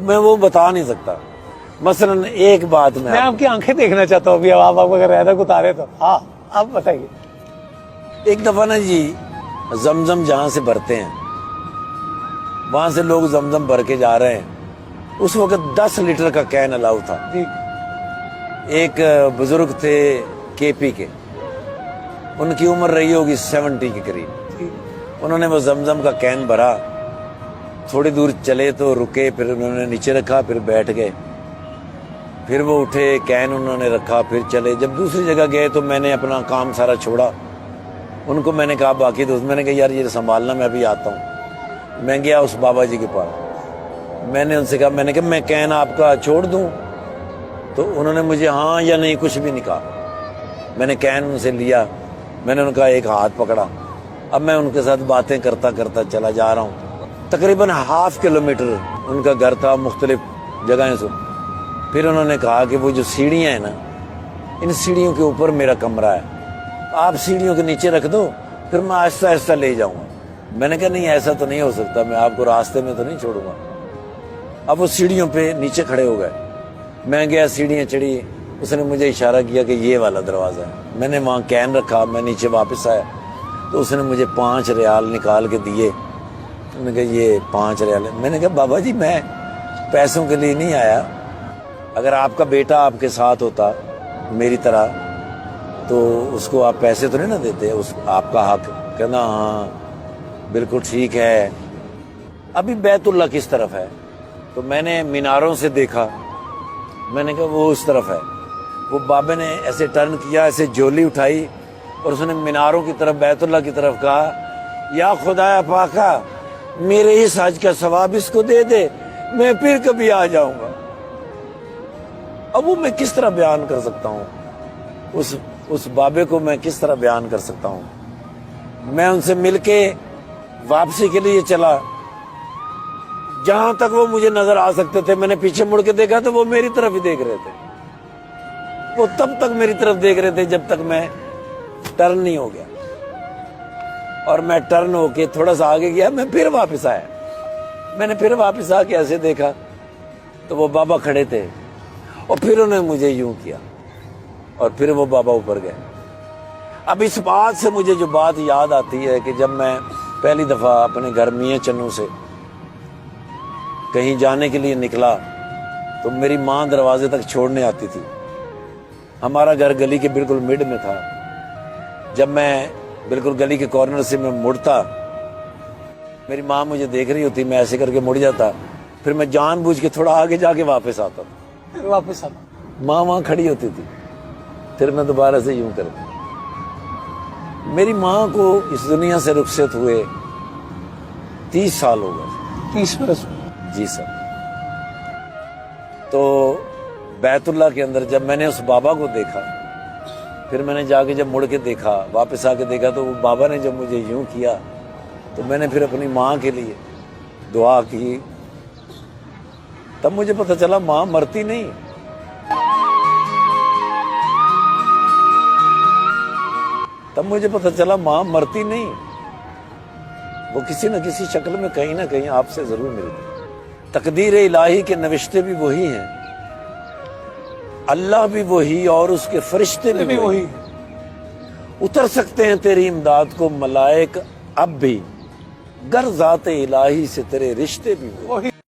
میں وہ بتا نہیں سکتا. مثلاً ایک بات میں آپ کی آنکھیں دیکھنا چاہتا ہوں ابھی. اب آپ اگر رہدک اتارے تو ہاں آپ بتائیے. ایک دفعہ نا جی زمزم جہاں سے بھرتے ہیں وہاں سے لوگ زمزم بھر کے جا رہے ہیں. اس وقت 10 لیٹر کا کین الاؤ تھا. جی ایک بزرگ تھے کے پی کے, ان کی عمر رہی ہوگی 70 کے قریب. جی انہوں نے وہ زمزم کا کین بھرا, تھوڑی دور چلے تو رکے, پھر انہوں نے نیچے رکھا, پھر بیٹھ گئے, پھر وہ اٹھے, کین انہوں نے رکھا, پھر چلے. جب دوسری جگہ گئے تو میں نے اپنا کام سارا چھوڑا. ان کو میں نے کہا, باقی دوست, میں نے کہا یار یہ سنبھالنا, میں ابھی آتا ہوں. میں گیا اس بابا جی کے پاس, میں نے ان سے کہا, میں نے کہا میں کین آپ کا چھوڑ دوں؟ تو انہوں نے مجھے ہاں یا نہیں کچھ بھی نہیں کہا. میں نے کین ان سے لیا, میں نے ان کا ایک ہاتھ پکڑا. اب میں ان کے ساتھ باتیں کرتا کرتا چلا جا رہا ہوں. تقریباً ½ کلومیٹر ان کا گھر تھا, مختلف جگہیں سے. پھر انہوں نے کہا کہ وہ جو سیڑھیاں ہیں نا, ان سیڑھیوں کے اوپر میرا کمرہ ہے, آپ سیڑھیوں کے نیچے رکھ دو, پھر میں آہستہ آہستہ لے جاؤں گا. میں نے کہا نہیں ایسا تو نہیں ہو سکتا, میں آپ کو راستے میں تو نہیں چھوڑوں گا. اب وہ سیڑھیوں پہ نیچے کھڑے ہو گئے. میں گیا, سیڑھیاں چڑھی, اس نے مجھے اشارہ کیا کہ یہ والا دروازہ ہے. میں نے وہاں کین رکھا, میں نیچے واپس آیا تو اس نے مجھے 5 ریال نکال کے دیے. میں نے کہا یہ 5 ریال ہے. میں نے کہا بابا جی میں پیسوں کے لیے نہیں آیا, اگر آپ کا بیٹا آپ کے ساتھ ہوتا میری طرح تو اس کو آپ پیسے تو نہیں نہ دیتے, اس آپ کا حق. کہنا ہاں بالکل ٹھیک ہے. ابھی بیت اللہ کس طرف ہے؟ تو میں نے میناروں سے دیکھا, میں نے کہا وہ اس طرف ہے. وہ بابے نے ایسے ٹرن کیا, ایسے جولی اٹھائی اور اس نے میناروں کی طرف, بیت اللہ کی طرف کہا, یا خدایا پاکا میرے اس حج کا ثواب اس کو دے دے, میں پھر کبھی آ جاؤں گا. اب وہ میں کس طرح بیان کر سکتا ہوں, اس بابے کو میں کس طرح بیان کر سکتا ہوں. میں ان سے مل کے واپسی کے لیے چلا, جہاں تک وہ مجھے نظر آ سکتے تھے. میں نے پیچھے مڑ کے دیکھا تو وہ میری طرف ہی دیکھ رہے تھے. وہ تب تک میری طرف دیکھ رہے تھے جب تک میں ٹرن نہیں ہو گیا. اور میں ٹرن ہو کے تھوڑا سا آگے گیا, میں پھر واپس آیا. میں نے پھر واپس آ کے ایسے دیکھا تو وہ بابا کھڑے تھے, اور پھر انہوں نے مجھے یوں کیا, اور پھر وہ بابا اوپر گئے. اب اس بات سے مجھے جو بات یاد آتی ہے کہ جب میں پہلی دفعہ اپنے گھر میاں چنو سے کہیں جانے کے لیے نکلا تو میری ماں دروازے تک چھوڑنے آتی تھی. ہمارا گھر گلی کے بالکل مڈ میں تھا. جب میں بالکل گلی کے کارنر سے میں مڑتا, میری ماں مجھے دیکھ رہی ہوتی, میں ایسے کر کے مڑ جاتا, پھر میں جان بوجھ کے تھوڑا آگے جا کے واپس آتا تھا. پھر واپس آنا. ماں وہاں کھڑی ہوتی تھی, پھر میں دوبارہ سے یوں کرتا. میری ماں کو اس دنیا سے رخصت ہوئے 30 سال ہو گئے. 30 برس. جی سر. تو بیت اللہ کے اندر جب میں نے اس بابا کو دیکھا, پھر میں نے جا کے جب مڑ کے دیکھا, واپس آ کے دیکھا, تو وہ بابا نے جب مجھے یوں کیا تو میں نے پھر اپنی ماں کے لیے دعا کی. تب مجھے پتہ چلا ماں مرتی نہیں. تب مجھے پتہ چلا ماں مرتی نہیں, وہ کسی نہ کسی شکل میں کہیں نہ کہیں آپ سے ضرور ملتی. تقدیر الہی کے نوشتے بھی وہی ہیں, اللہ بھی وہی, اور اس کے فرشتے بھی وہی. اتر سکتے ہیں تیری امداد کو ملائک اب بھی, گر ذات الہی سے تیرے رشتے بھی وہی.